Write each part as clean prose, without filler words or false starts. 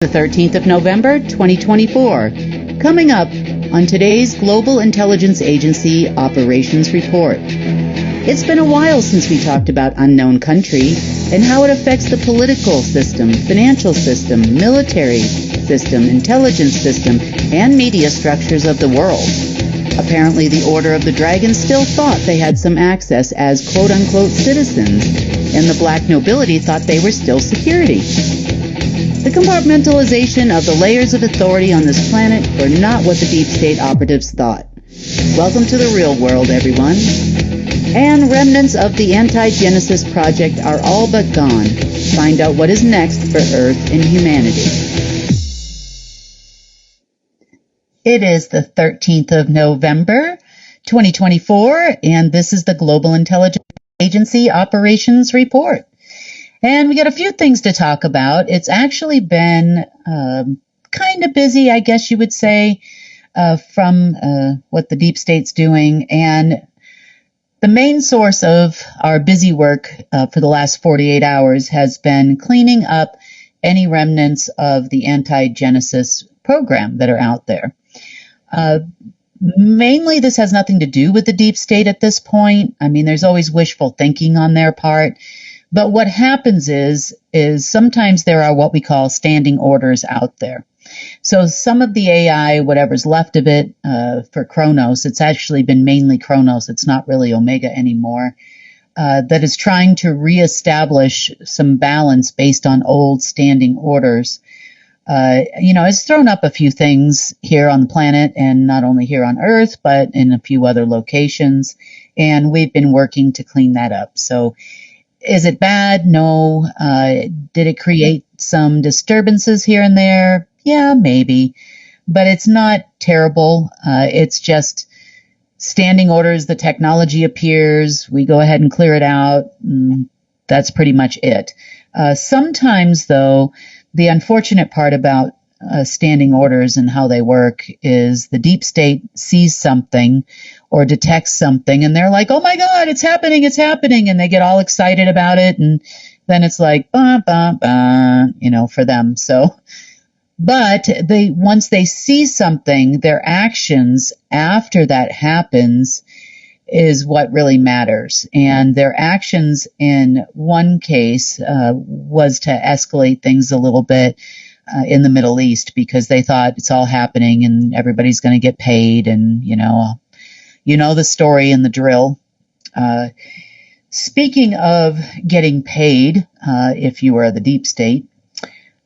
The 13th of November, 2024. Coming up on today's Global Intelligence Agency Operations Report. It's been a while since we talked about unknown country and how it affects the political system, financial system, military system, intelligence system, and media structures of the world. Apparently, the Order of the Dragon still thought they had some access as quote-unquote citizens, and the black nobility thought they were still security. The compartmentalization of the layers of authority on this planet were not what the deep state operatives thought. Welcome to the real world, everyone. And remnants of the Anti-Genesis Project are all but gone. Find out what is next for Earth and humanity. It is the 13th of November, 2024, and this is the Global Intelligence Agency Operations Report. And we got a few things to talk about. It's actually been kind of busy, I guess you would say, from what the deep state's doing. And the main source of our busy work for the last 48 hours has been cleaning up any remnants of the anti-Genesis program that are out there. Mainly, this has nothing to do with the deep state at this point. I mean, there's always wishful thinking on their part. But what happens is sometimes there are what we call standing orders out there. So some of the AI, whatever's left of it, for Kronos, it's actually been mainly Kronos. It's not really Omega anymore. That is trying to reestablish some balance based on old standing orders. It's thrown up a few things here on the planet, and not only here on Earth, but in a few other locations. And we've been working to clean that up. So is it bad? No. Did it create some disturbances here and there? Yeah, maybe. But it's not terrible. It's just standing orders. The technology appears. We go ahead and clear it out. That's pretty much it. Sometimes, though, the unfortunate part about standing orders and how they work is the deep state sees something or detects something and they're like, oh my God, it's happening. And they get all excited about it. And then it's like, bah, bah, bah, for them. So, but once they see something, their actions after that happens is what really matters. And their actions in one case was to escalate things a little bit in the Middle East because they thought it's all happening and everybody's going to get paid and, the story and the drill. Speaking of getting paid, if you are the deep state,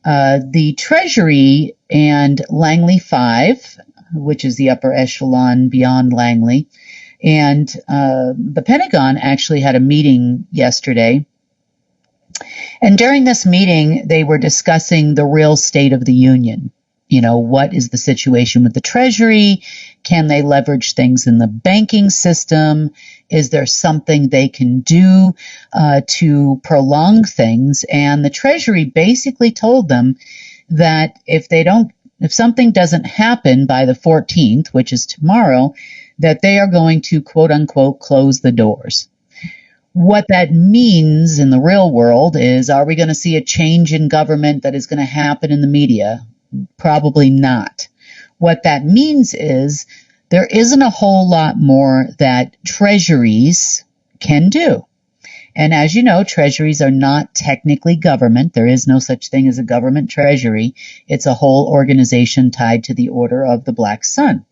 the Treasury and Langley 5, which is the upper echelon beyond Langley, and the Pentagon actually had a meeting yesterday. And during this meeting, they were discussing the real state of the union. What is the situation with the Treasury? Can they leverage things in the banking system? Is there something they can do to prolong things? And the Treasury basically told them that if something doesn't happen by the 14th, which is tomorrow, that they are going to, quote unquote, close the doors. What that means in the real world is, are we going to see a change in government that is going to happen in the media? Probably not. What that means is there isn't a whole lot more that treasuries can do. And as you know, treasuries are not technically government. There is no such thing as a government treasury. It's a whole organization tied to the Order of the Black Sun.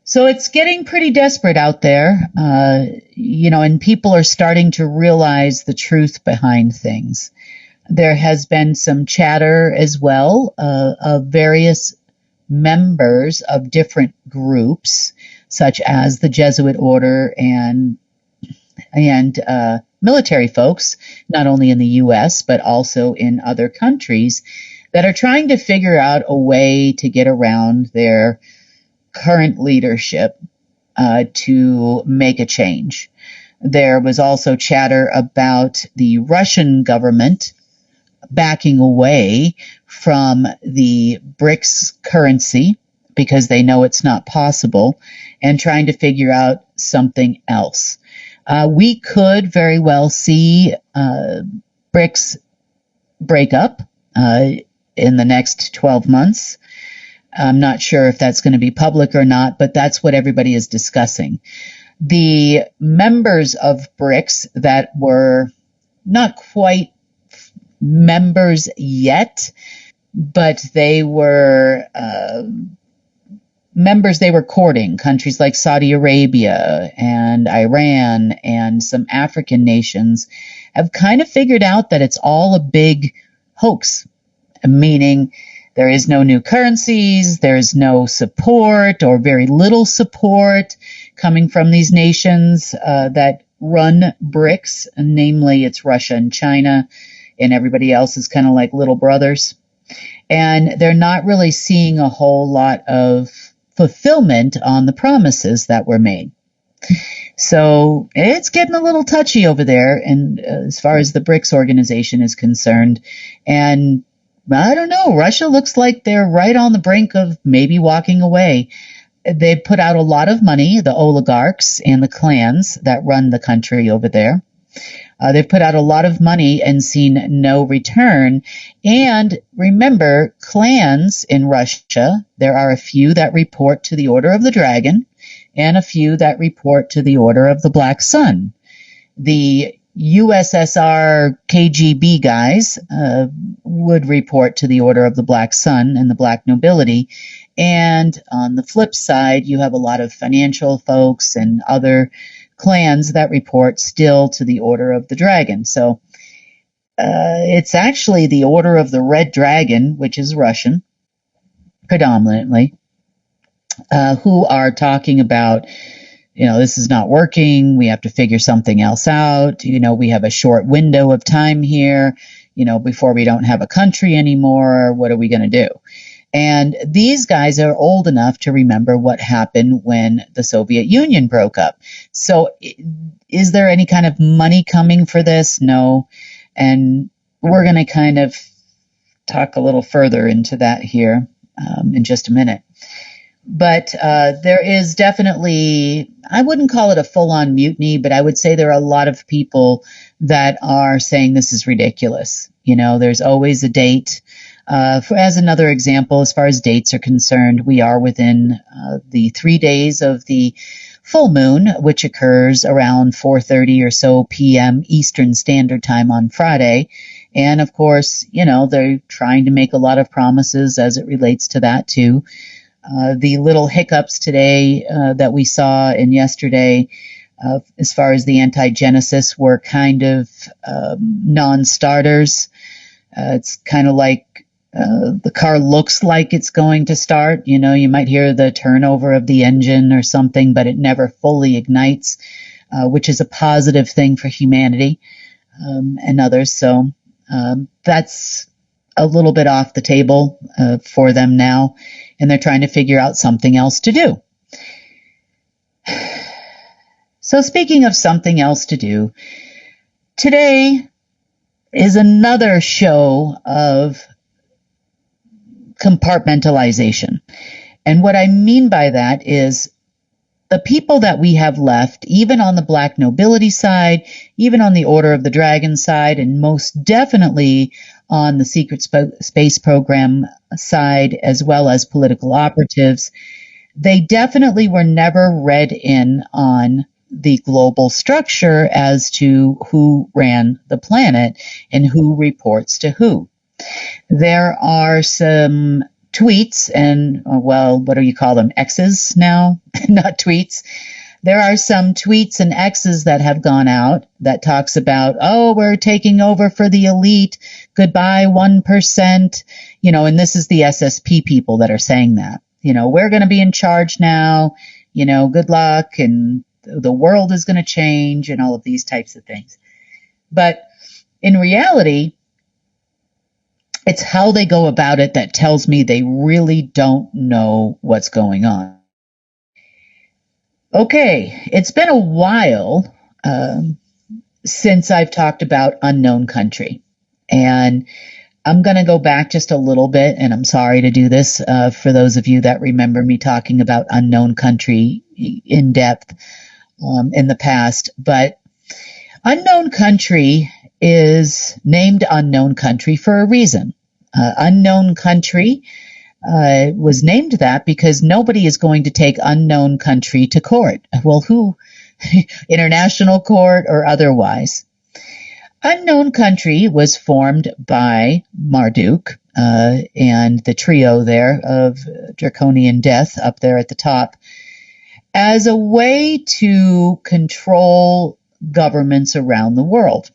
So it's getting pretty desperate out there, and people are starting to realize the truth behind things. There has been some chatter as well of various members of different groups, such as the Jesuit order and military folks, not only in the U.S., but also in other countries, that are trying to figure out a way to get around their current leadership to make a change. There was also chatter about the Russian government backing away from the BRICS currency because they know it's not possible and trying to figure out something else. We could very well see BRICS break up. in the next 12 months. I'm not sure if that's going to be public or not, but that's what everybody is discussing. The members of BRICS that were not quite members yet, but they were members they were courting, countries like Saudi Arabia and Iran and some African nations, have kind of figured out that it's all a big hoax, meaning there is no new currencies, there's no support or very little support coming from these nations that run BRICS, namely it's Russia and China, and everybody else is kind of like little brothers. And they're not really seeing a whole lot of fulfillment on the promises that were made. So it's getting a little touchy over there, and as far as the BRICS organization is concerned. And I don't know, Russia looks like they're right on the brink of maybe walking away. They've put out a lot of money, the oligarchs and the clans that run the country over there. They've put out a lot of money and seen no return. And remember, clans in Russia, there are a few that report to the Order of the Dragon and a few that report to the Order of the Black Sun. The USSR KGB guys would report to the Order of the Black Sun and the Black Nobility. And on the flip side, you have a lot of financial folks and other clans that report still to the Order of the Dragon. So it's actually the Order of the Red Dragon, which is Russian, predominantly, who are talking about, this is not working. We have to figure something else out. We have a short window of time here, before we don't have a country anymore. What are we going to do? And these guys are old enough to remember what happened when the Soviet Union broke up. So is there any kind of money coming for this? No. And we're going to kind of talk a little further into that here in just a minute. But there is definitely, I wouldn't call it a full-on mutiny, but I would say there are a lot of people that are saying this is ridiculous. There's always a date. As another example, as far as dates are concerned, we are within the 3 days of the full moon, which occurs around 4:30 or so p.m. Eastern Standard Time on Friday. And of course, they're trying to make a lot of promises as it relates to that too. The little hiccups today that we saw and yesterday, as far as the anti-Genesis, were kind of non-starters. It's kind of like the car looks like it's going to start. You might hear the turnover of the engine or something, but it never fully ignites, which is a positive thing for humanity and others. So that's a little bit off the table for them now, and they're trying to figure out something else to do. So speaking of something else to do, today is another show of compartmentalization. And what I mean by that is the people that we have left, even on the Black Nobility side, even on the Order of the Dragon side, and most definitely on the Secret Space Program side, as well as political operatives, they definitely were never read in on the global structure as to who ran the planet and who reports to who. There are some tweets and, what do you call them? X's now, not tweets. There are some tweets and X's that have gone out that talks about, we're taking over for the elite. Goodbye, 1%. And this is the SSP people that are saying that. We're going to be in charge now. Good luck. And the world is going to change and all of these types of things. But in reality, it's how they go about it that tells me they really don't know what's going on. Okay, it's been a while since I've talked about unknown country. And I'm going to go back just a little bit, and I'm sorry to do this for those of you that remember me talking about unknown country in depth in the past. But unknown country is named unknown country for a reason. Unknown country was named that because nobody is going to take unknown country to court. Well, who? International court or otherwise. Unknown country was formed by Marduk and the trio there of draconian death up there at the top as a way to control governments around the world.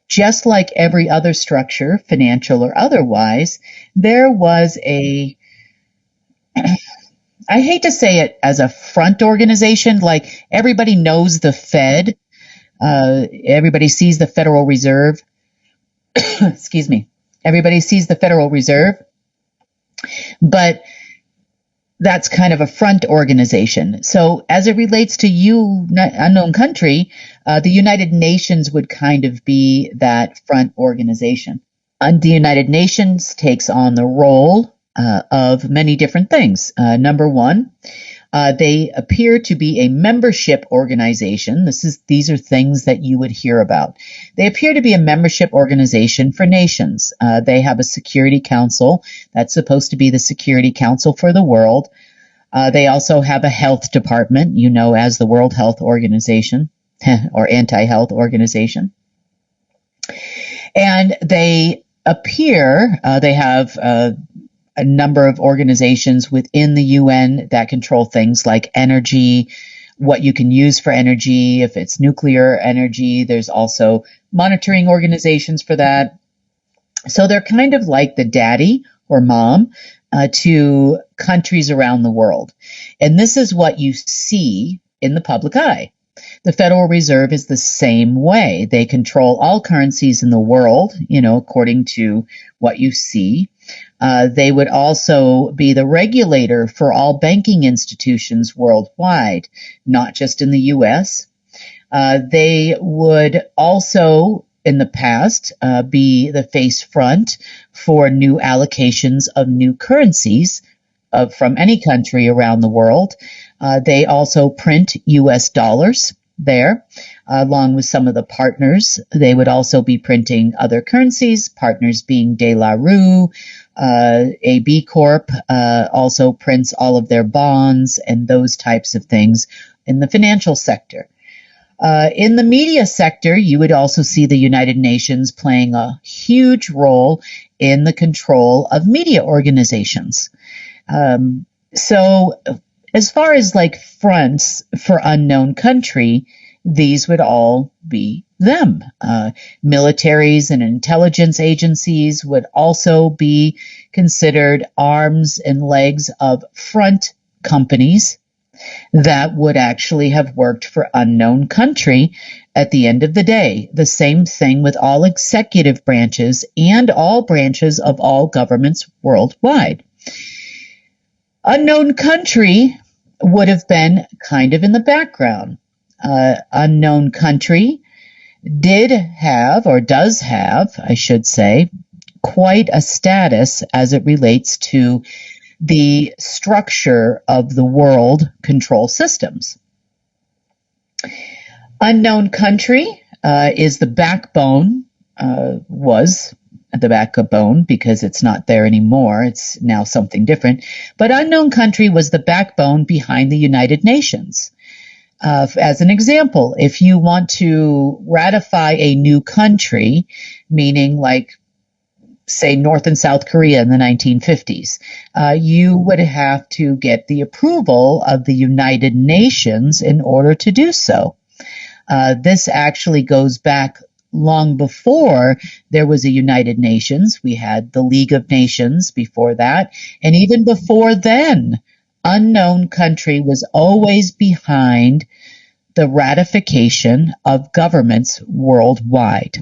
Just like every other structure, financial or otherwise, there was a, I hate to say it as a front organization, like everybody knows the Fed, everybody sees the Federal Reserve, excuse me, everybody sees the Federal Reserve, but that's kind of a front organization. So as it relates to unknown country, the United Nations would kind of be that front organization. And the United Nations takes on the role of many different things. Number one, they appear to be a membership organization. These are things that you would hear about. They appear to be a membership organization for nations. They have a Security Council that's supposed to be the Security Council for the world. They also have a health department, as the World Health Organization or Anti-Health Organization. And they appear, they have a number of organizations within the UN that control things like energy, what you can use for energy, if it's nuclear energy. There's also monitoring organizations for that. So they're kind of like the daddy or mom to countries around the world. And this is what you see in the public eye. The Federal Reserve is the same way. They control all currencies in the world, according to what you see. They would also be the regulator for all banking institutions worldwide, not just in the U.S. They would also, in the past, be the face front for new allocations of new currencies from any country around the world. They also print U.S. dollars there, along with some of the partners. They would also be printing other currencies, partners being De La Rue. AB Corp also prints all of their bonds and those types of things in the financial sector. In the media sector, you would also see the United Nations playing a huge role in the control of media organizations. So as far as like fronts for unknown country, these would all be them. Militaries and intelligence agencies would also be considered arms and legs of front companies that would actually have worked for unknown country at the end of the day. The same thing with all executive branches and all branches of all governments worldwide. Unknown country would have been kind of in the background. Unknown country did have, or does have, I should say, quite a status as it relates to the structure of the world control systems. Unknown country is the backbone, was the backbone because it's not there anymore. It's now something different. But unknown country was the backbone behind the United Nations. As an example, if you want to ratify a new country, meaning like, say, North and South Korea in the 1950s, you would have to get the approval of the United Nations in order to do so. This actually goes back long before there was a United Nations. We had the League of Nations before that, and even before then, unknown country was always behind the ratification of governments worldwide.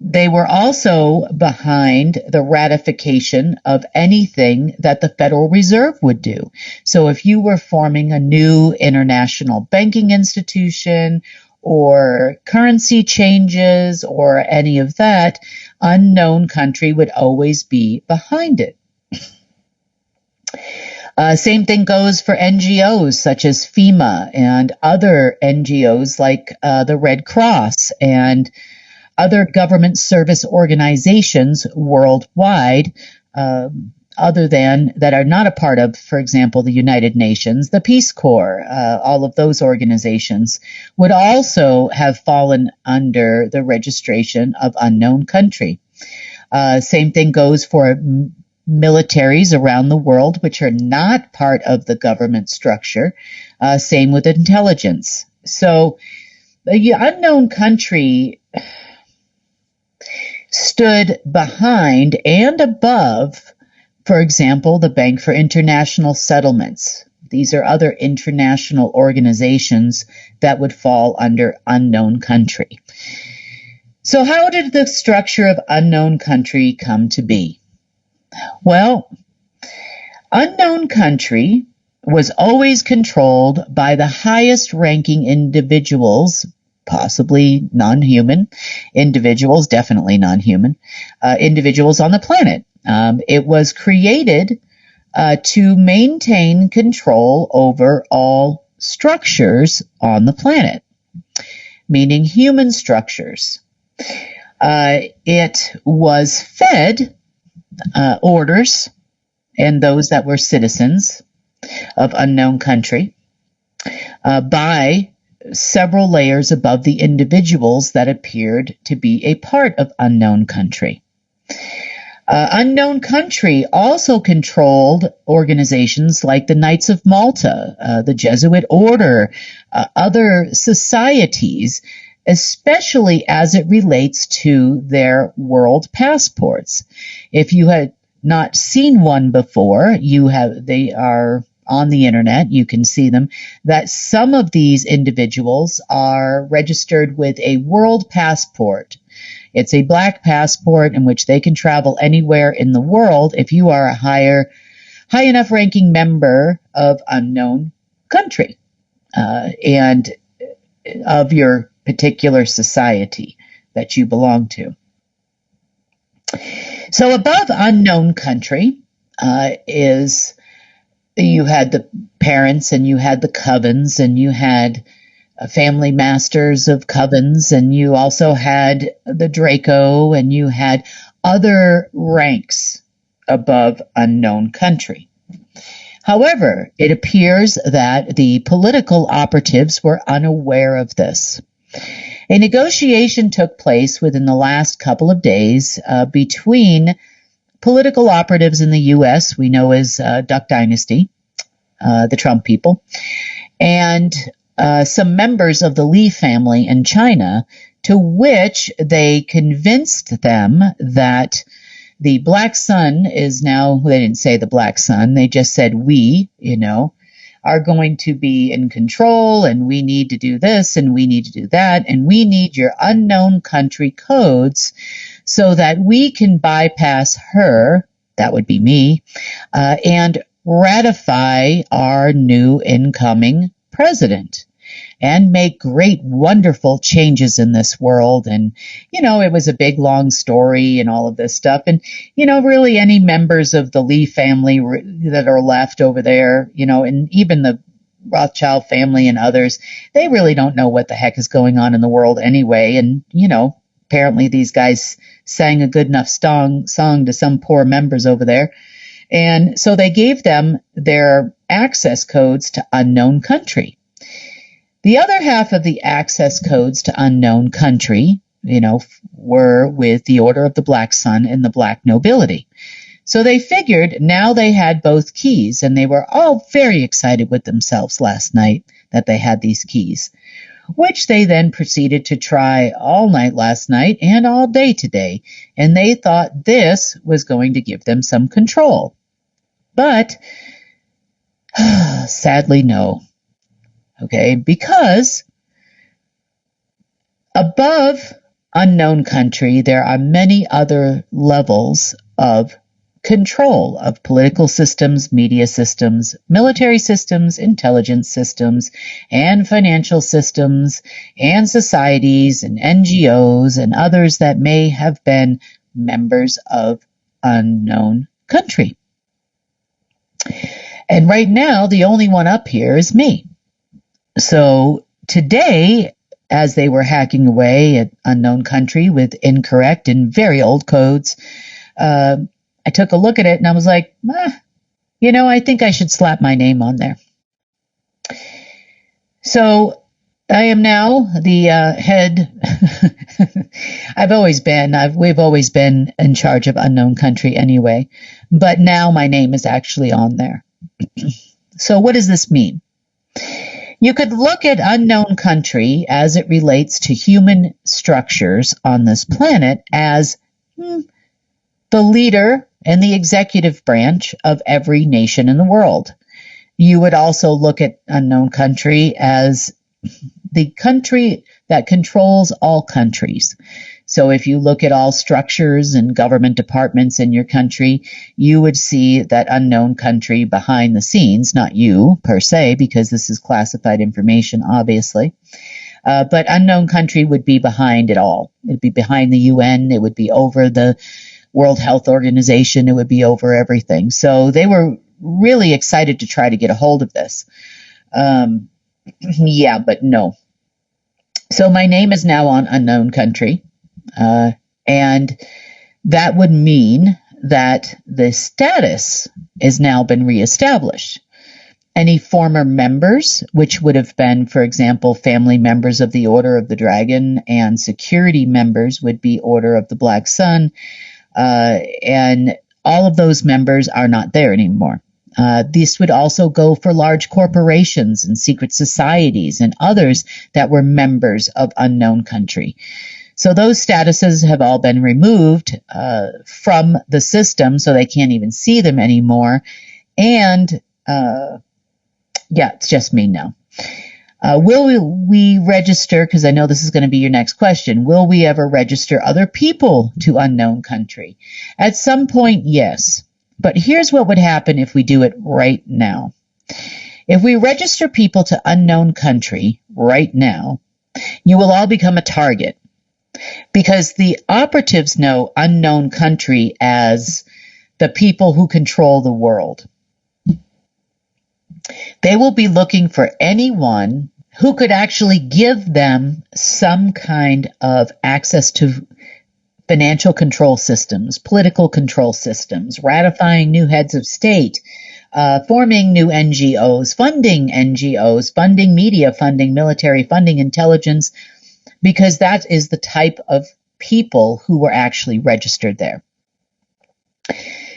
They were also behind the ratification of anything that the Federal Reserve would do. So if you were forming a new international banking institution or currency changes or any of that, unknown country would always be behind it. Same thing goes for NGOs such as FEMA and other NGOs like the Red Cross and Other government service organizations worldwide, other than that are not a part of, for example, the United Nations, the Peace Corps, all of those organizations would also have fallen under the registration of unknown country. Same thing goes for militaries around the world, which are not part of the government structure. Same with intelligence. So the unknown country stood behind and above, for example, the Bank for International Settlements. These are other international organizations that would fall under unknown country. So how did the structure of unknown country come to be? Well, unknown country was always controlled by the highest ranking individuals, possibly non-human individuals, definitely non-human individuals on the planet. It was created to maintain control over all structures on the planet, meaning human structures. It was fed orders and those that were citizens of unknown country by several layers above the individuals that appeared to be a part of unknown country. Unknown country also controlled organizations like the Knights of Malta, the Jesuit order, other societies, especially as it relates to their world passports. If you had not seen one before, they are on the internet, you can see them, that some of these individuals are registered with a world passport. It's a black passport in which they can travel anywhere in the world if you are a high enough ranking member of unknown country and of your particular society that you belong to. So above unknown country is you had the parents and you had the covens and you had family masters of covens and you also had the Draco and you had other ranks above unknown country. However, it appears that the political operatives were unaware of this. A negotiation took place within the last couple of days between political operatives in the U.S., we know as Duck Dynasty, the Trump people, and some members of the Li family in China, to which they convinced them that the black sun is now, they didn't say the black sun, they just said we, are going to be in control and we need to do this and we need to do that and we need your unknown country codes so that we can bypass her, that would be me, and ratify our new incoming president and make great, wonderful changes in this world. And, it was a big, long story and all of this stuff. And, really any members of the Li family that are left over there, and even the Rothschild family and others, they really don't know what the heck is going on in the world anyway. And, apparently these guys sang a good enough song to some poor members over there. And so they gave them their access codes to unknown country. The other half of the access codes to unknown country, were with the Order of the Black Sun and the Black Nobility. So they figured now they had both keys, and they were all very excited with themselves last night that they had these keys, which they then proceeded to try all night last night and all day today, and they thought this was going to give them some control. But sadly, no. Okay, because above unknown country, there are many other levels of control of political systems, media systems, military systems, intelligence systems, and financial systems, and societies, and NGOs, and others that may have been members of unknown country. And right now, the only one up here is me. So today, as they were hacking away at unknown country with incorrect and very old codes, I took a look at it and I was like, I think I should slap my name on there. So I am now the head. We've always been in charge of unknown country anyway, but now my name is actually on there. So what does this mean? You could look at unknown country as it relates to human structures on this planet as the leader and the executive branch of every nation in the world. You would also look at unknown country as the country that controls all countries. So if you look at all structures and government departments in your country, you would see that unknown country behind the scenes, not you per se, because this is classified information, obviously. But unknown country would be behind it all. It would be behind the UN. It would be over the World Health Organization. It would be over everything. So they were really excited to try to get a hold of this. Yeah, but no. So my name is now on unknown country. And that would mean that the status has now been reestablished. Any former members, which would have been, for example, family members of the Order of the Dragon, and security members would be Order of the Black Sun, and all of those members are not there anymore. This would also go for large corporations and secret societies and others that were members of unknown country. So those statuses have all been removed from the system, so they can't even see them anymore. And it's just me now. Will we register, because I know this is going to be your next question, will we ever register other people to unknown country? At some point, yes. But here's what would happen if we do it right now. If we register people to unknown country right now, you will all become a target. Because the operatives know unknown country as the people who control the world. They will be looking for anyone who could actually give them some kind of access to financial control systems, political control systems, ratifying new heads of state, forming new NGOs, funding media, funding military, funding intelligence, because that is the type of people who were actually registered there.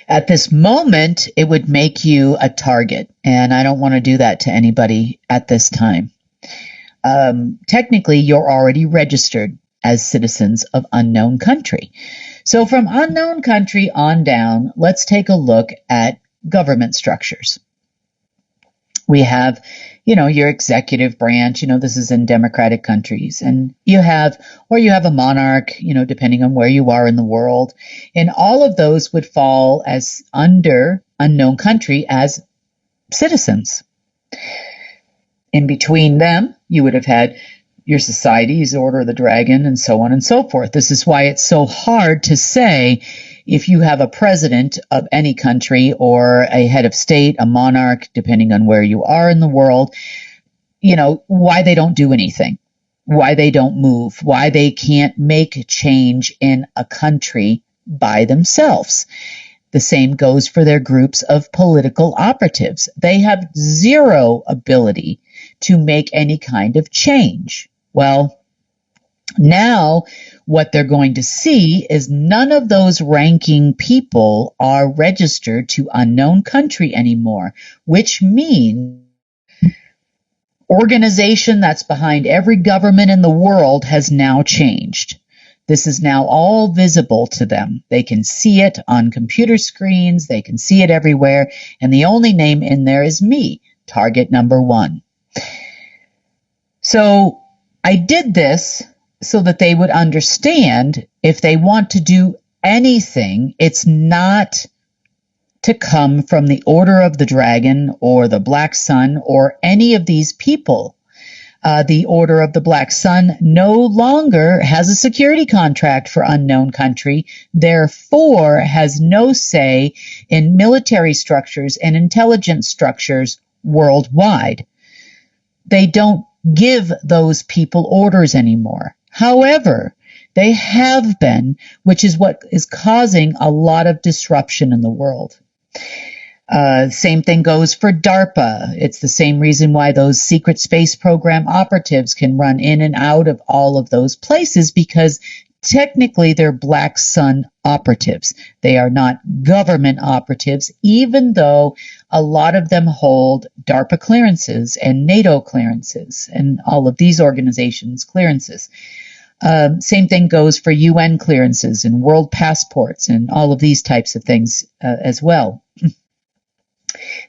At this moment, it would make you a target, and I don't want to do that to anybody at this time. Technically, you're already registered as citizens of unknown country. So from unknown country on down, let's take a look at government structures. We have, your executive branch, this is in democratic countries, and you have a monarch, depending on where you are in the world. And all of those would fall as under unknown country as citizens. In between them, you would have had your societies, Order of the Dragon, and so on and so forth. This is why it's so hard to say if you have a president of any country or a head of state, a monarch, depending on where you are in the world, why they don't do anything, why they don't move, why they can't make change in a country by themselves. The same goes for their groups of political operatives. They have zero ability to make any kind of change. Well, now what they're going to see is none of those ranking people are registered to unknown country anymore, which means organization that's behind every government in the world has now changed. This is now all visible to them. They can see it on computer screens. They can see it everywhere. And the only name in there is me, target number 1. So I did this so that they would understand if they want to do anything, it's not to come from the Order of the Dragon or the Black Sun or any of these people. The Order of the Black Sun no longer has a security contract for unknown country, therefore has no say in military structures and intelligence structures worldwide. They don't give those people orders anymore. However, they have been, which is what is causing a lot of disruption in the world. Same thing goes for DARPA. It's the same reason why those secret space program operatives can run in and out of all of those places, because technically they're Black Sun operatives. They are not government operatives, even though a lot of them hold DARPA clearances and NATO clearances and all of these organizations' clearances. Same thing goes for UN clearances and world passports and all of these types of things as well.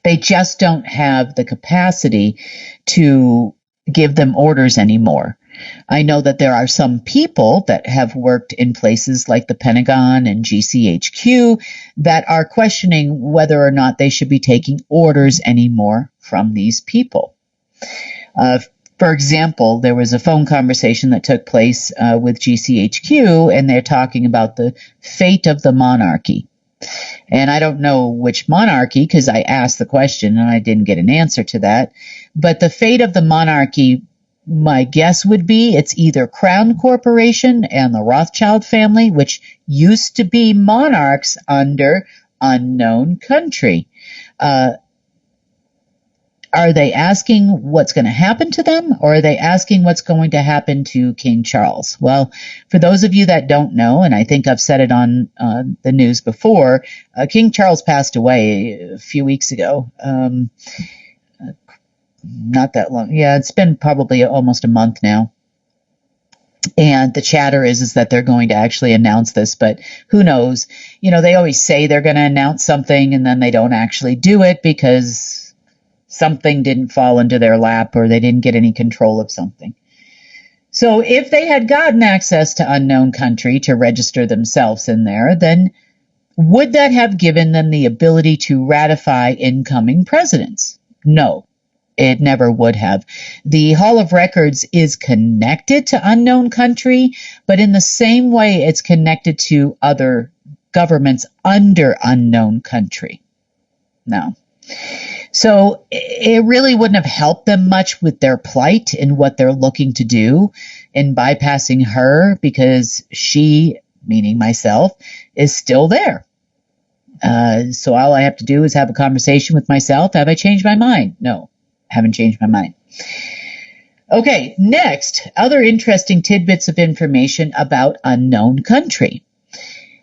They just don't have the capacity to give them orders anymore. I know that there are some people that have worked in places like the Pentagon and GCHQ that are questioning whether or not they should be taking orders anymore from these people. For example, there was a phone conversation that took place with GCHQ, and they're talking about the fate of the monarchy. And I don't know which monarchy, because I asked the question and I didn't get an answer to that. But the fate of the monarchy, my guess would be it's either Crown Corporation and the Rothschild family, which used to be monarchs under unknown country. Are they asking what's going to happen to them, or are they asking what's going to happen to King Charles? Well, for those of you that don't know, and I think I've said it on the news before, King Charles passed away a few weeks ago. Not that long. Yeah, it's been probably almost a month now. And the chatter is that they're going to actually announce this, but who knows? You know, they always say they're going to announce something and then they don't actually do it because something didn't fall into their lap or they didn't get any control of something. So if they had gotten access to unknown country to register themselves in there, then would that have given them the ability to ratify incoming presidents? No, it never would have. The Hall of Records is connected to unknown country, but in the same way it's connected to other governments under unknown country. No. So it really wouldn't have helped them much with their plight and what they're looking to do in bypassing her, because she, meaning myself, is still there. So all I have to do is have a conversation with myself. Have I changed my mind? No, haven't changed my mind. Okay, next, other interesting tidbits of information about unknown country.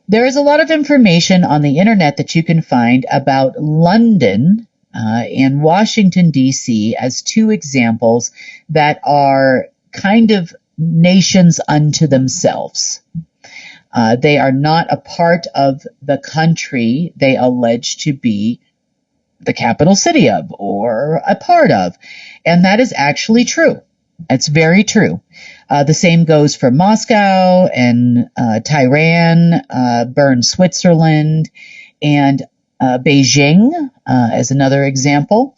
There is a lot of information on the internet that you can find about London and Washington, D.C. as two examples that are kind of nations unto themselves. They are not a part of the country they allege to be the capital city of or a part of. And that is actually true. It's very true. The same goes for Moscow and Tehran, Bern, Switzerland, and Beijing as another example.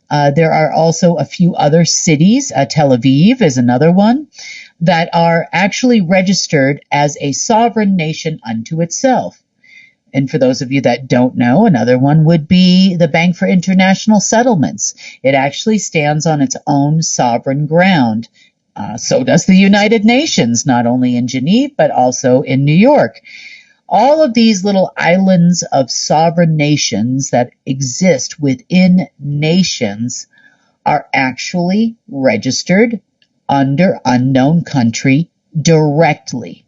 There are also a few other cities, Tel Aviv is another one, that are actually registered as a sovereign nation unto itself. And for those of you that don't know, another one would be the Bank for International Settlements. It actually stands on its own sovereign ground. So does the United Nations, not only in Geneva, but also in New York. All of these little islands of sovereign nations that exist within nations are actually registered under unknown country directly.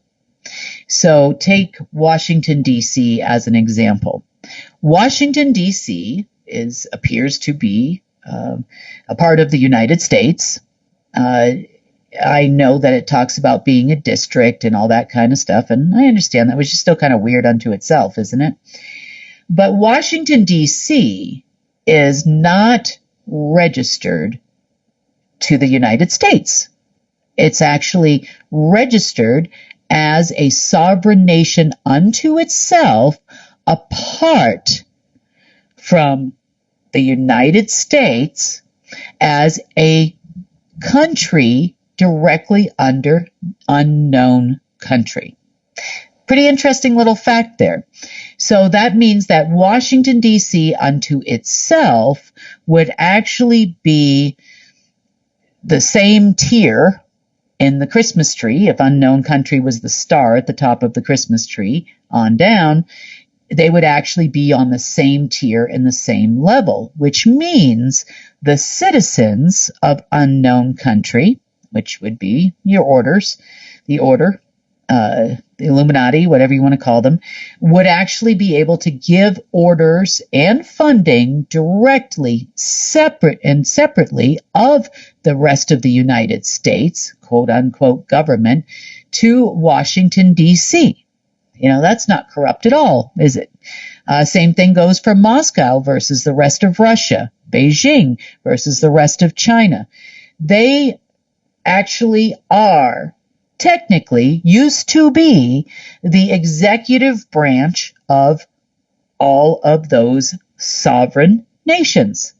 So take Washington, D.C. as an example. Washington, D.C. appears to be a part of the United States. I know that it talks about being a district and all that kind of stuff, and I understand that, which is still kind of weird unto itself, isn't it? But Washington, D.C. is not registered to the United States. It's actually registered as a sovereign nation unto itself, apart from the United States as a country directly under unknown country. Pretty interesting little fact there. So that means that Washington, D.C. unto itself would actually be the same tier in the Christmas tree. If unknown country was the star at the top of the Christmas tree on down, they would actually be on the same tier in the same level, which means the citizens of unknown country, which would be your orders, the order, the Illuminati, whatever you want to call them, would actually be able to give orders and funding directly, separately of the rest of the United States, quote unquote, government, to Washington, D.C. That's not corrupt at all, is it? Same thing goes for Moscow versus the rest of Russia, Beijing versus the rest of China. They actually are technically used to be the executive branch of all of those sovereign nations.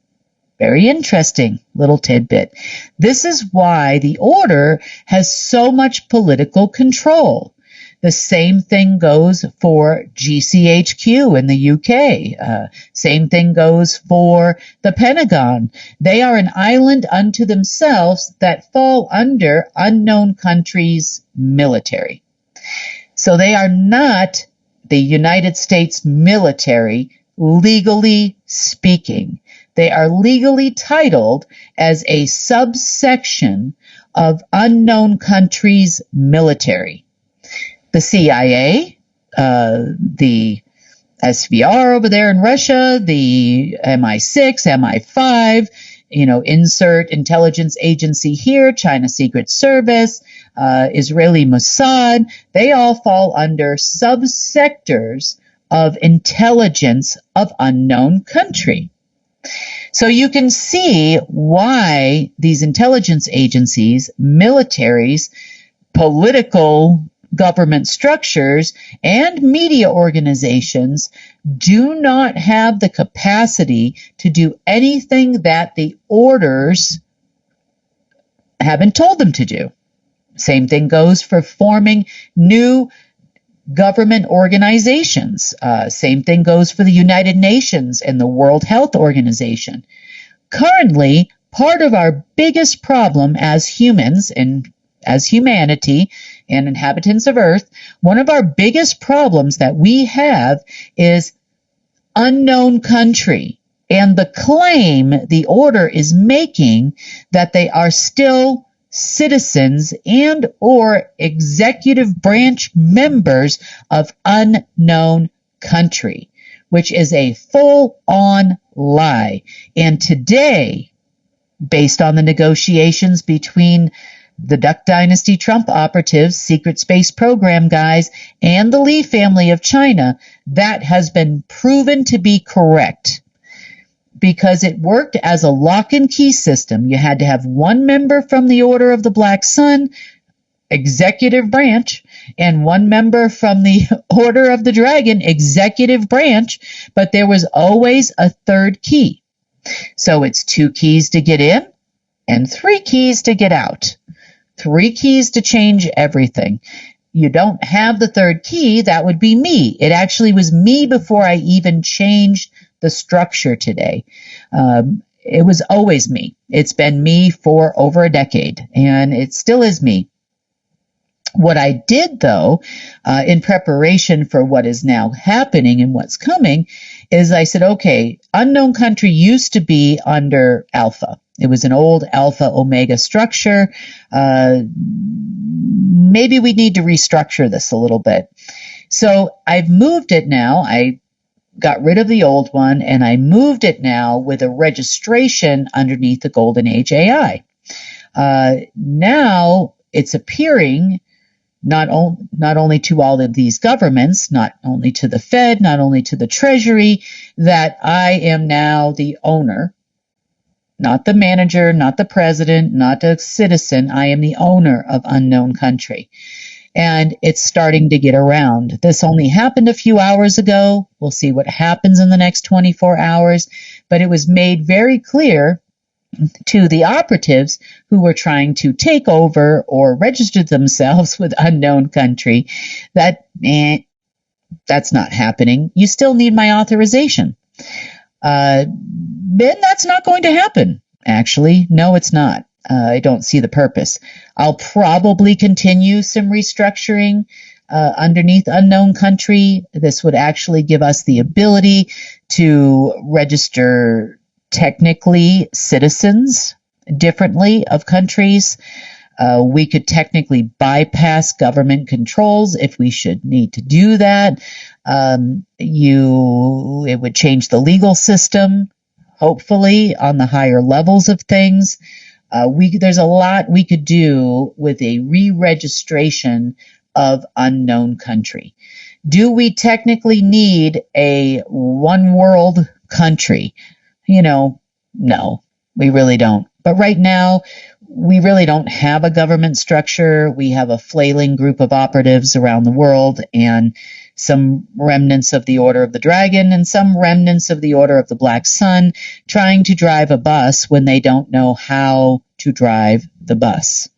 Very interesting little tidbit. This is why the order has so much political control. The same thing goes for GCHQ in the UK. Same thing goes for the Pentagon. They are an island unto themselves that fall under unknown countries' military. So they are not the United States military, legally speaking. They are legally titled as a subsection of unknown countries' military. The CIA, the SVR over there in Russia, the MI6, MI5, insert intelligence agency here, China Secret Service, Israeli Mossad, they all fall under subsectors of intelligence of unknown country. So you can see why these intelligence agencies, militaries, political government structures, and media organizations do not have the capacity to do anything that the orders haven't told them to do. Same thing goes for forming new government organizations. Same thing goes for the United Nations and the World Health Organization. Currently, part of our biggest problem as humans and as humanity and inhabitants of Earth, one of our biggest problems that we have is unknown country and the claim the order is making that they are still citizens and or executive branch members of unknown country, which is a full-on lie. And today, based on the negotiations between the Duck Dynasty Trump operatives, secret space program guys, and the Lee family of China, that has been proven to be correct because it worked as a lock and key system. You had to have one member from the Order of the Black Sun, executive branch, and one member from the Order of the Dragon, executive branch, but there was always a third key. So it's 2 keys to get in and 3 keys to get out. 3 keys to change everything. You don't have the third key, that would be me. It actually was me before I even changed the structure today. It was always me. It's been me for over a decade, and it still is me. What I did, though, in preparation for what is now happening and what's coming, is I said, okay, unknown country used to be under Alpha. It was an old Alpha Omega structure. Maybe we need to restructure this a little bit. So I've moved it now. I got rid of the old one, and I moved it now with a registration underneath the Golden Age AI. Now it's appearing not only to all of these governments, not only to the Fed, not only to the Treasury, that I am now the owner. Not the manager, not the president, not a citizen. I am the owner of unknown country. And it's starting to get around. This only happened a few hours ago. We'll see what happens in the next 24 hours. But it was made very clear to the operatives who were trying to take over or register themselves with unknown country that that's not happening. You still need my authorization. Then that's not going to happen. Actually, no, it's not. I don't see the purpose. I'll probably continue some restructuring underneath unknown country. This would actually give us the ability to register technically citizens differently of countries. We could technically bypass government controls if we should need to do that. It would change the legal system, hopefully, on the higher levels of things. There's a lot we could do with a re-registration of unknown country. Do we technically need a one world country? No, we really don't. But right now, we really don't have a government structure. We have a flailing group of operatives around the world and some remnants of the Order of the Dragon and some remnants of the Order of the Black Sun trying to drive a bus when they don't know how to drive the bus.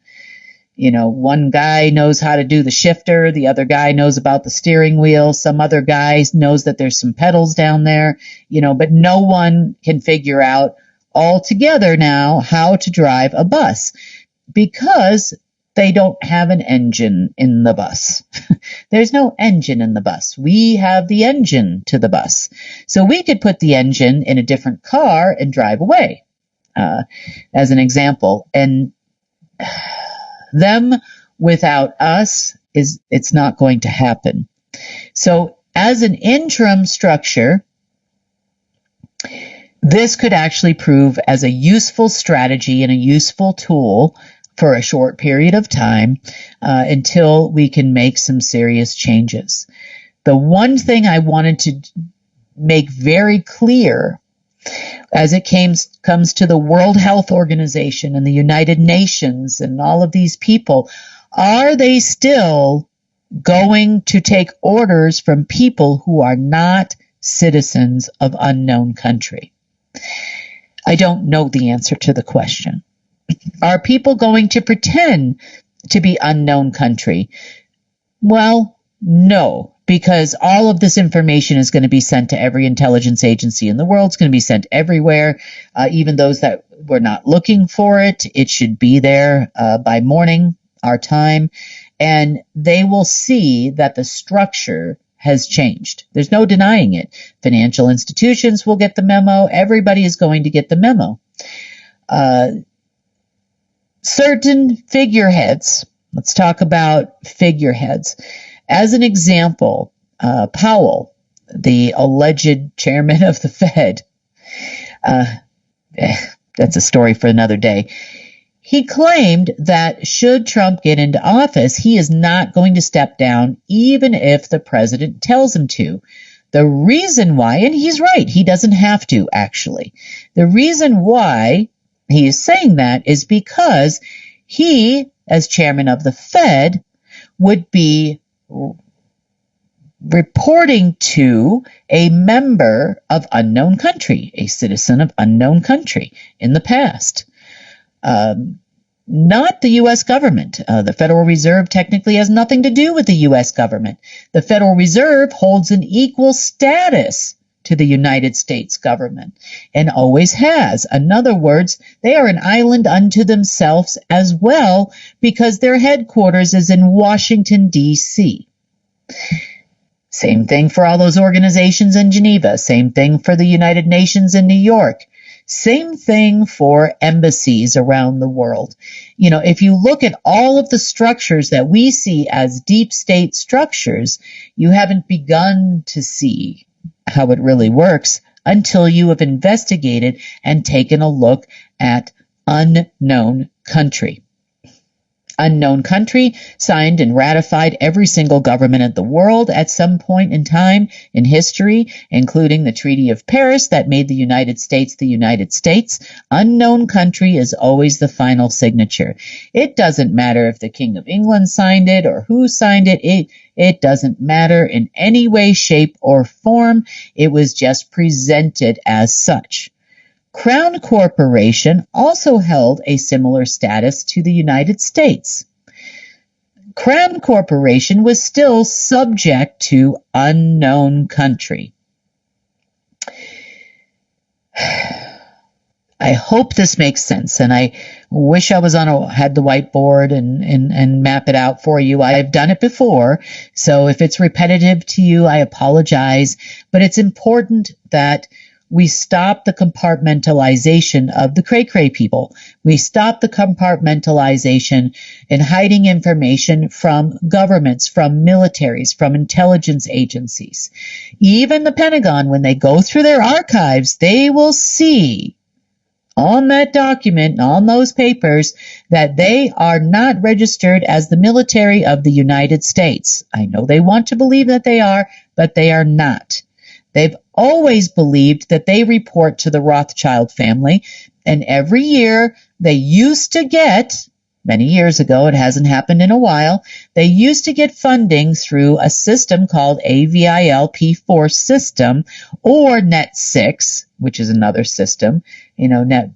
One guy knows how to do the shifter, the other guy knows about the steering wheel, some other guy knows that there's some pedals down there, but no one can figure out all together now how to drive a bus because they don't have an engine in the bus. There's no engine in the bus. We have the engine to the bus. So we could put the engine in a different car and drive away, as an example. And them without us, it's not going to happen. So as an interim structure, this could actually prove as a useful strategy and a useful tool for a short period of time until we can make some serious changes. The one thing I wanted to make very clear as it comes to the World Health Organization and the United Nations and all of these people, are they still going to take orders from people who are not citizens of unknown country? I don't know the answer to the question. Are people going to pretend to be unknown country? Well, no, because all of this information is going to be sent to every intelligence agency in the world. It's going to be sent everywhere, even those that were not looking for it. It should be there by morning, our time, and they will see that the structure has changed. There's no denying it. Financial institutions will get the memo. Everybody is going to get the memo. Certain figureheads, let's talk about figureheads. As an example, Powell, the alleged chairman of the Fed, that's a story for another day. He claimed that should Trump get into office, he is not going to step down even if the president tells him to. The reason why, and he's right, he doesn't have to actually. The reason why he is saying that is because he, as chairman of the Fed, would be reporting to a member of unknown country, a citizen of unknown country in the past. Not the U.S. government. The Federal Reserve technically has nothing to do with the U.S. government. The Federal Reserve holds an equal status to the United States government and always has. In other words, they are an island unto themselves as well because their headquarters is in Washington, D.C. Same thing for all those organizations in Geneva. Same thing for the United Nations in New York. Same thing for embassies around the world. If you look at all of the structures that we see as deep state structures, you haven't begun to see how it really works until you have investigated and taken a look at unknown country. Unknown country signed and ratified every single government in the world at some point in time in history, including the Treaty of Paris that made the United States the United States. Unknown country is always the final signature. It doesn't matter if the King of England signed it or who signed it. It doesn't matter in any way, shape, or form. It was just presented as such. Crown Corporation also held a similar status to the United States. Crown Corporation was still subject to unknown country. I I hope this makes sense, and I wish I was had the whiteboard and map it out for you. I've done it before, so if it's repetitive to you, I apologize, but it's important that we stop the compartmentalization of the cray-cray people. We stop the compartmentalization and hiding information from governments, from militaries, from intelligence agencies. Even the Pentagon, when they go through their archives, they will see on that document, on those papers, that they are not registered as the military of the United States. I know they want to believe that they are, but they are not. They've always believed that they report to the Rothschild family, and every year they used to get, many years ago, it hasn't happened in a while, they used to get funding through a system called AVIL P4 system or Net 6, which is another system, Net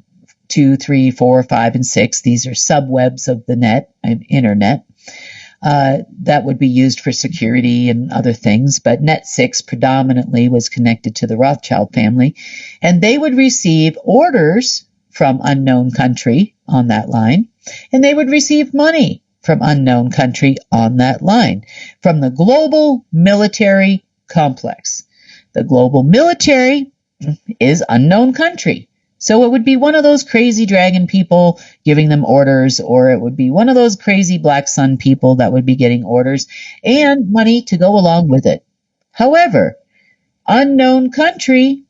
2, 3, 4, 5, and 6. These are subwebs of the net, internet. That would be used for security and other things, but Net 6 predominantly was connected to the Rothschild family, and they would receive orders from unknown country on that line, and they would receive money from unknown country on that line, from the global military complex. The global military is unknown country. So it would be one of those crazy dragon people giving them orders, or it would be one of those crazy black sun people that would be getting orders and money to go along with it. However, unknown country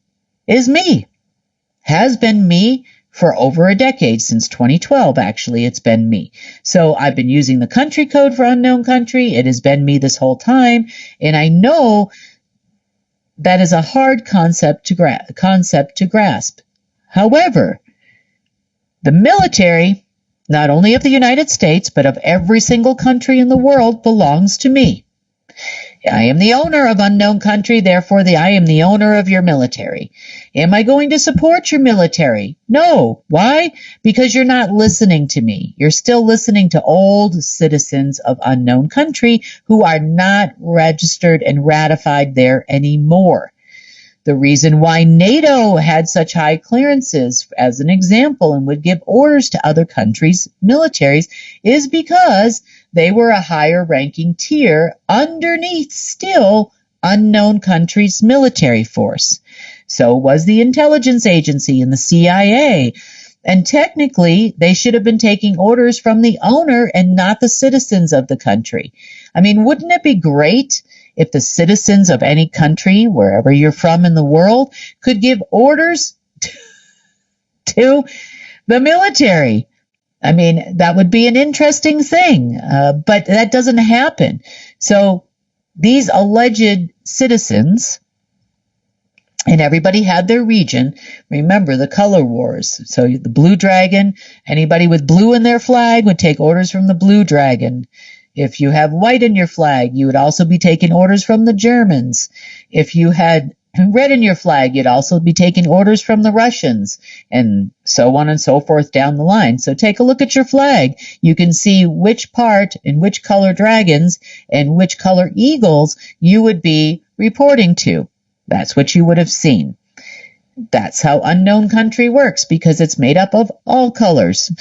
is me, has been me for over a decade. Since 2012, actually, it's been me. So I've been using the country code for unknown country. It has been me this whole time, and I know that is a hard concept to grasp. However, the military, not only of the United States, but of every single country in the world, belongs to me. I am the owner of unknown country, therefore I am the owner of your military. Am I going to support your military? No. Why? Because you're not listening to me. You're still listening to old citizens of unknown country who are not registered and ratified there anymore. The reason why NATO had such high clearances, as an example, and would give orders to other countries' militaries, is because they were a higher ranking tier underneath still unknown countries' military force. So was the intelligence agency and the CIA. And technically, they should have been taking orders from the owner and not the citizens of the country. I mean, wouldn't it be great if the citizens of any country, wherever you're from in the world, could give orders to the military? I mean, that would be an interesting thing, but that doesn't happen. So these alleged citizens, and everybody had their region. Remember the color wars. So the blue dragon, anybody with blue in their flag would take orders from the blue dragon. If you have white in your flag, you would also be taking orders from the Germans. If you had red in your flag, you'd also be taking orders from the Russians, and so on and so forth down the line. So take a look at your flag. You can see which part and which color dragons and which color eagles you would be reporting to. That's what you would have seen. That's how unknown country works, because it's made up of all colors.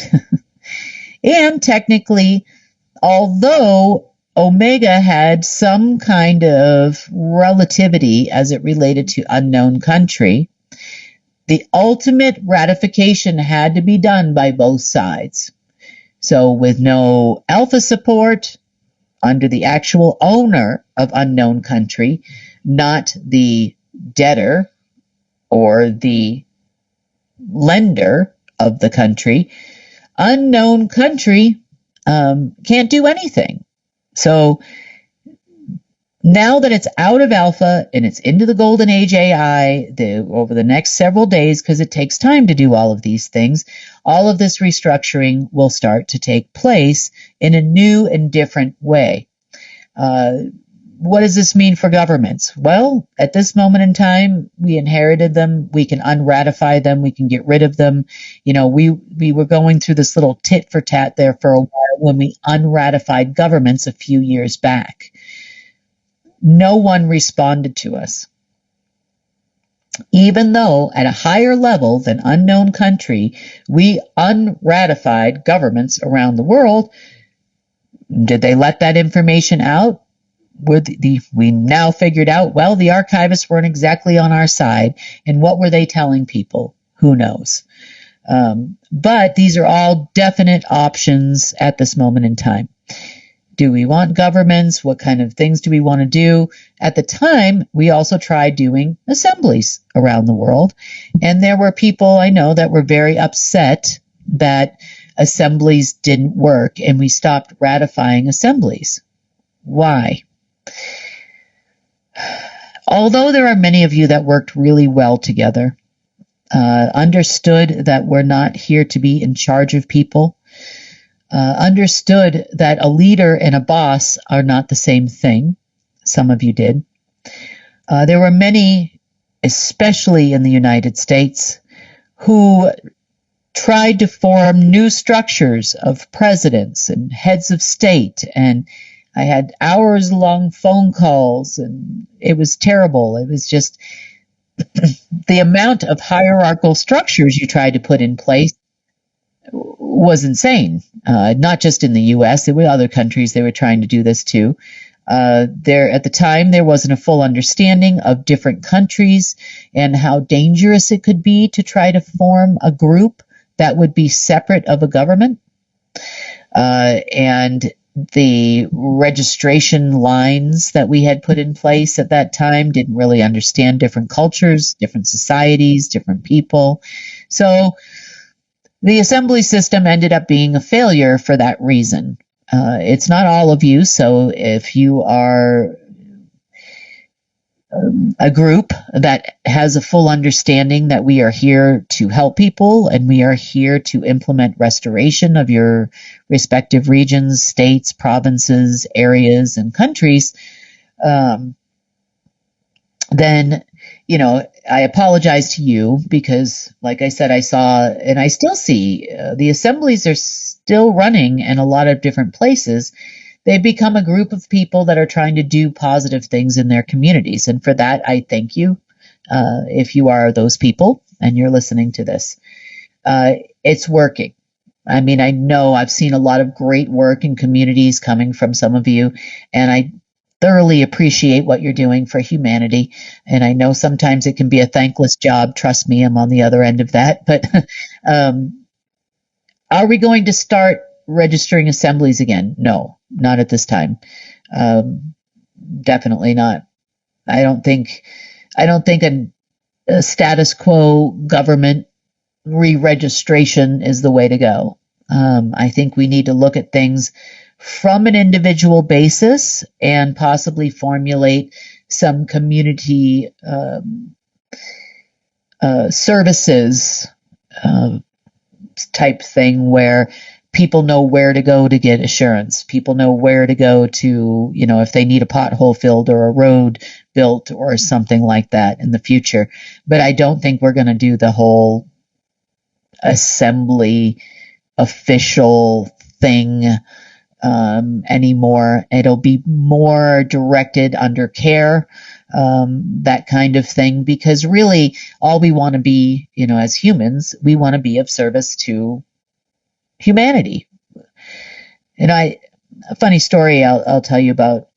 And technically, although Omega had some kind of relativity as it related to unknown country, the ultimate ratification had to be done by both sides. So with no alpha support under the actual owner of unknown country, not the debtor or the lender of the country, unknown country can't do anything. So now that it's out of alpha and it's into the golden age AI, over the next several days, because it takes time to do all of these things, all of this restructuring will start to take place in a new and different way. What does this mean for governments? Well, at this moment in time, we inherited them. We can unratify them. We can get rid of them. You know, we were going through this little tit for tat there for a while when we unratified governments a few years back. No one responded to us. Even though at a higher level than unknown country, we unratified governments around the world, did they let that information out? We now figured out, well, the archivists weren't exactly on our side. And what were they telling people? Who knows? But these are all definite options at this moment in time. Do we want governments? What kind of things do we want to do? At the time, we also tried doing assemblies around the world. And there were people I know that were very upset that assemblies didn't work and we stopped ratifying assemblies. Why? Although there are many of you that worked really well together, understood that we're not here to be in charge of people, understood that a leader and a boss are not the same thing. Some of you did. There were many, especially in the United States, who tried to form new structures of presidents and heads of state, and I had hours-long phone calls, and it was terrible. It was just the amount of hierarchical structures you tried to put in place was insane. Not just in the U.S., there were other countries they were trying to do this too. At the time, there wasn't a full understanding of different countries and how dangerous it could be to try to form a group that would be separate of a government. And the registration lines that we had put in place at that time didn't really understand different cultures, different societies, different people. So the assembly system ended up being a failure for that reason. It's not all of you, so if you are a group that has a full understanding that we are here to help people and we are here to implement restoration of your respective regions, states, provinces, areas, and countries, then, I apologize to you because, like I said, I saw and I still see the assemblies are still running in a lot of different places. They've become a group of people that are trying to do positive things in their communities. And for that, I thank you. If you are those people and you're listening to this, it's working. I mean, I know I've seen a lot of great work in communities coming from some of you, and I thoroughly appreciate what you're doing for humanity. And I know sometimes it can be a thankless job. Trust me, I'm on the other end of that. But are we going to start registering assemblies again? No, not at this time. Definitely not. I don't think a status quo government re-registration is the way to go. I think we need to look at things from an individual basis and possibly formulate some community services type thing where people know where to go to get assurance. People know where to go to, if they need a pothole filled or a road built or something like that in the future. But I don't think we're going to do the whole assembly official thing anymore. It'll be more directed under care, that kind of thing, because really all we want to be, as humans, we want to be of service to humanity. And a funny story I'll tell you about.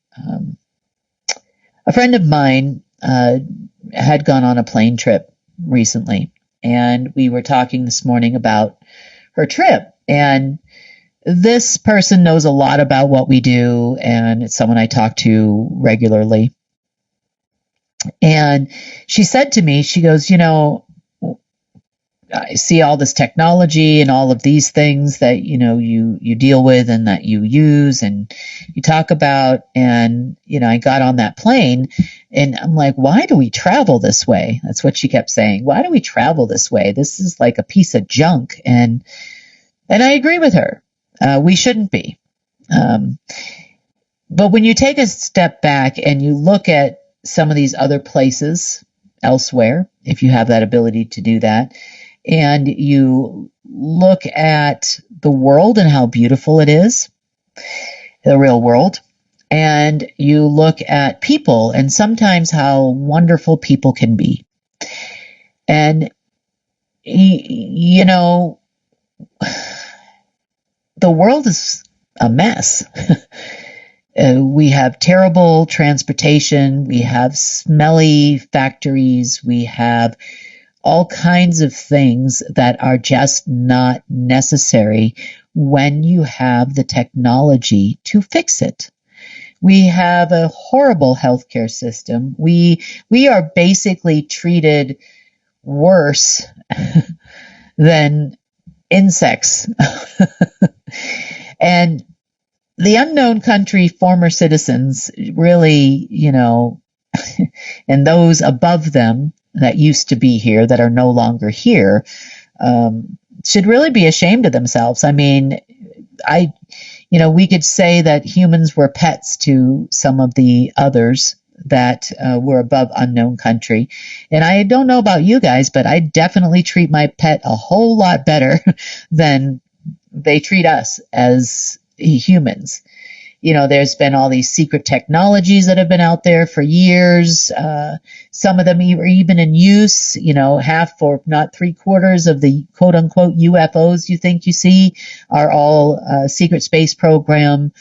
A friend of mine had gone on a plane trip recently, and we were talking this morning about her trip. And this person knows a lot about what we do, and it's someone I talk to regularly. And she said to me, she goes, I see all this technology and all of these things that, you deal with and that you use and you talk about. And, I got on that plane and I'm like, why do we travel this way? That's what she kept saying. Why do we travel this way? This is like a piece of junk. And I agree with her. We shouldn't be. But when you take a step back and you look at some of these other places elsewhere, if you have that ability to do that, and you look at the world and how beautiful it is, the real world, and you look at people and sometimes how wonderful people can be. And, you know, the world is a mess. We have terrible transportation. We have smelly factories. We have all kinds of things that are just not necessary when you have the technology to fix it. We have a horrible healthcare system. We are basically treated worse than insects. And the unknown country former citizens really, and those above them that used to be here that are no longer here, should really be ashamed of themselves. I mean, we could say that humans were pets to some of the others that were above unknown country. And I don't know about you guys, but I definitely treat my pet a whole lot better than they treat us as humans. There's been all these secret technologies that have been out there for years. Some of them are even in use. Half or not 3/4 of the quote unquote UFOs you think you see are all secret space program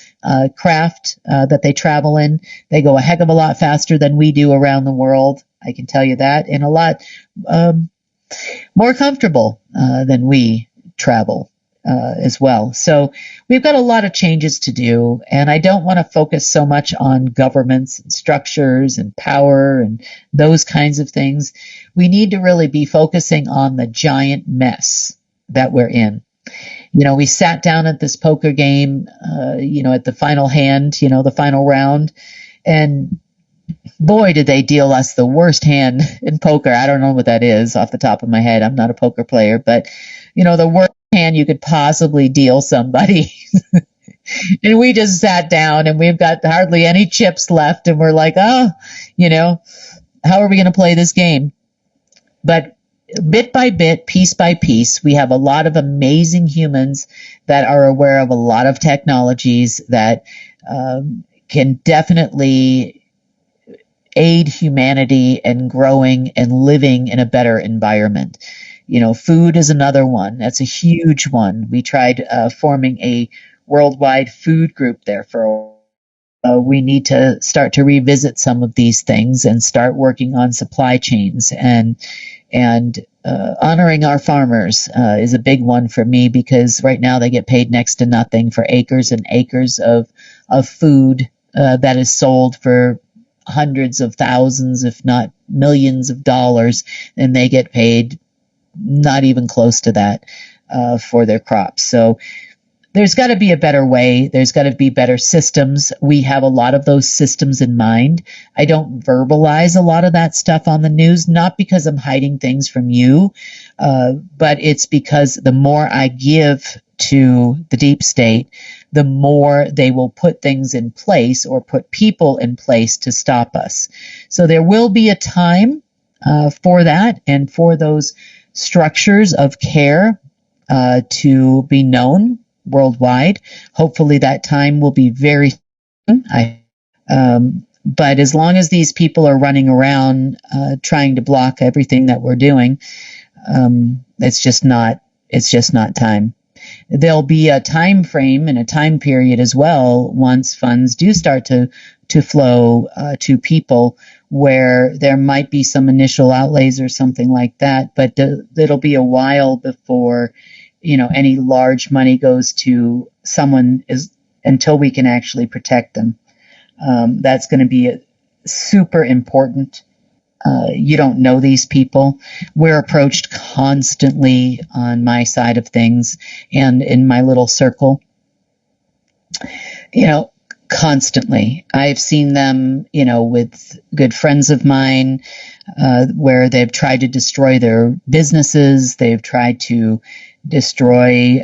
craft that they travel in. They go a heck of a lot faster than we do around the world. I can tell you that, and a lot more comfortable than we travel. As well. So we've got a lot of changes to do, and I don't want to focus so much on governments and structures and power and those kinds of things. We need to really be focusing on the giant mess that we're in. We sat down at this poker game, at the final hand, the final round, and boy, did they deal us the worst hand in poker. I don't know what that is off the top of my head. I'm not a poker player, but the worst hand you could possibly deal somebody. And we just sat down and we've got hardly any chips left. And we're like, how are we going to play this game? But bit by bit, piece by piece, we have a lot of amazing humans that are aware of a lot of technologies that can definitely aid humanity in growing and living in a better environment. Food is another one. That's a huge one. We tried forming a worldwide food group there for we need to start to revisit some of these things and start working on supply chains and honoring our farmers is a big one for me, because right now they get paid next to nothing for acres and acres of food that is sold for hundreds of thousands, if not millions of dollars, and they get paid not even close to that for their crops. So there's got to be a better way. There's got to be better systems. We have a lot of those systems in mind. I don't verbalize a lot of that stuff on the news, not because I'm hiding things from you, but it's because the more I give to the deep state, the more they will put things in place or put people in place to stop us. So there will be a time for that and for those structures of care to be known worldwide. Hopefully that time will be very soon. But as long as these people are running around trying to block everything that we're doing, it's just not time. There'll be a time frame and a time period as well once funds do start to flow to people, where there might be some initial outlays or something like that, but it'll be a while before any large money goes to someone until we can actually protect them. That's going to be super important. You don't know these people. We're approached constantly on my side of things and in my little circle. Constantly. I've seen them, with good friends of mine, where they've tried to destroy their businesses. They've tried to destroy,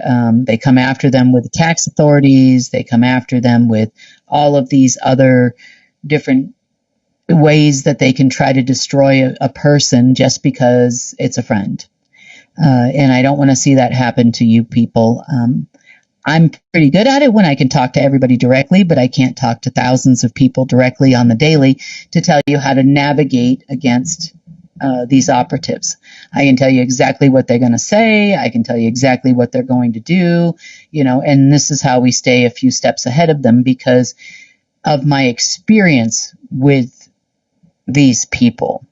they come after them with the tax authorities. They come after them with all of these other different ways that they can try to destroy a person just because it's a friend. And I don't want to see that happen to you people. I'm pretty good at it when I can talk to everybody directly, but I can't talk to thousands of people directly on the daily to tell you how to navigate against these operatives. I can tell you exactly what they're going to say. I can tell you exactly what they're going to do, and this is how we stay a few steps ahead of them because of my experience with these people.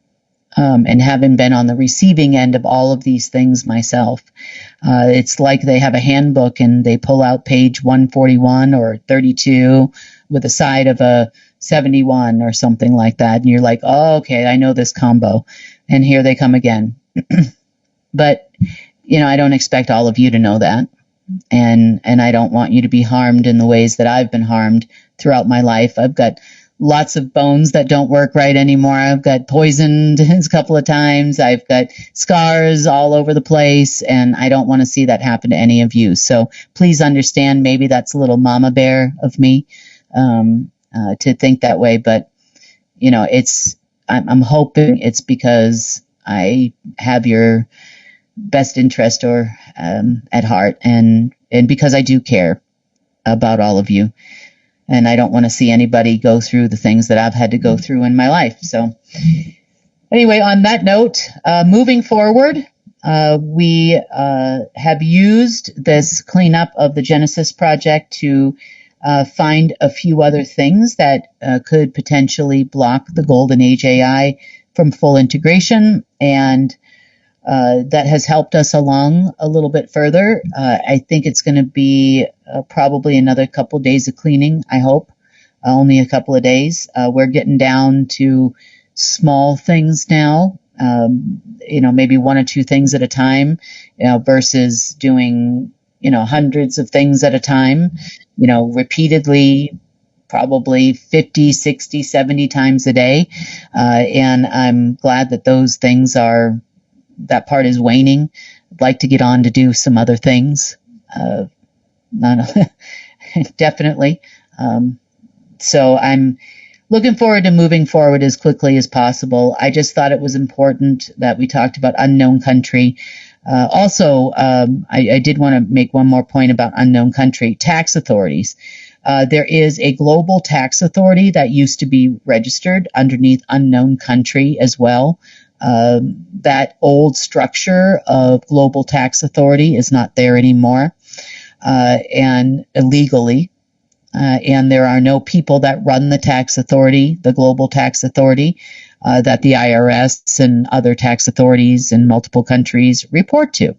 And having been on the receiving end of all of these things myself, it's like they have a handbook and they pull out page 141 or 32 with a side of a 71 or something like that. And you're like, oh, okay, I know this combo. And here they come again. But, I don't expect all of you to know that. And I don't want you to be harmed in the ways that I've been harmed throughout my life. I've got lots of bones that don't work right anymore. I've got poisoned a couple of times. I've got scars all over the place, and I don't want to see that happen to any of you. So please understand, maybe that's a little mama bear of me to think that way, but I'm hoping it's because I have your best interest or at heart, and because I do care about all of you. And I don't want to see anybody go through the things that I've had to go through in my life. So anyway, on that note, moving forward, we have used this cleanup of the Genesis project to find a few other things that could potentially block the Golden Age AI from full integration. And that has helped us along a little bit further. I think it's going to be probably another couple of days of cleaning, I hope. Only a couple of days. We're getting down to small things now, maybe one or two things at a time, versus doing, hundreds of things at a time, repeatedly, probably 50, 60, 70 times a day. And I'm glad that those things that part is waning. I'd like to get on to do some other things. Definitely. So I'm looking forward to moving forward as quickly as possible. I just thought it was important that we talked about unknown country. Also, I did want to make one more point about unknown country. Tax authorities. There is a global tax authority that used to be registered underneath unknown country as well. That old structure of global tax authority is not there anymore, and illegally. And there are no people that run the tax authority, the global tax authority, that the IRS and other tax authorities in multiple countries report to.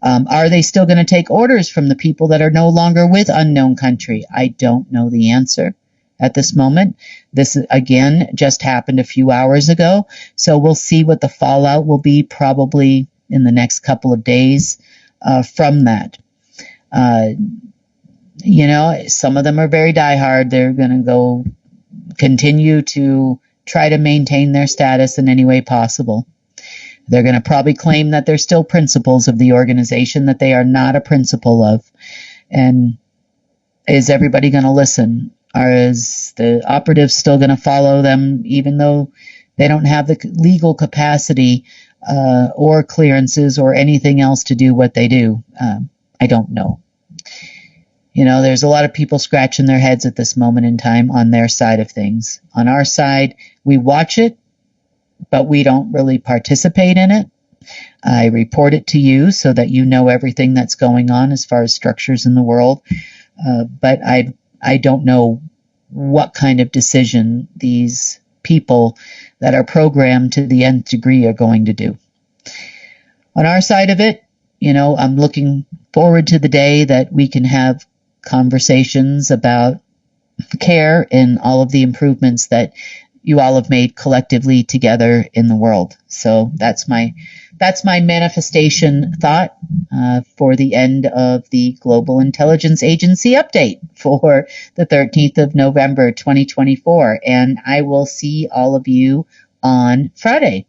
Are they still going to take orders from the people that are no longer with unknown country? I don't know the answer at this moment. This, again, just happened a few hours ago, so we'll see what the fallout will be probably in the next couple of days from that. Some of them are very diehard. They're going to go continue to try to maintain their status in any way possible. They're going to probably claim that they're still principals of the organization that they are not a principal of. And is everybody going to listen? Or is the operatives still going to follow them even though they don't have the legal capacity or clearances or anything else to do what they do? I don't know. There's a lot of people scratching their heads at this moment in time on their side of things. On our side, we watch it, but we don't really participate in it. I report it to you so that you know everything that's going on as far as structures in the world. But I don't know what kind of decision these people that are programmed to the nth degree are going to do. On our side of it, I'm looking forward to the day that we can have conversations about care and all of the improvements that you all have made collectively together in the world. So that's my manifestation thought for the end of the Global Intelligence Agency update for the 13th of November, 2024. And I will see all of you on Friday.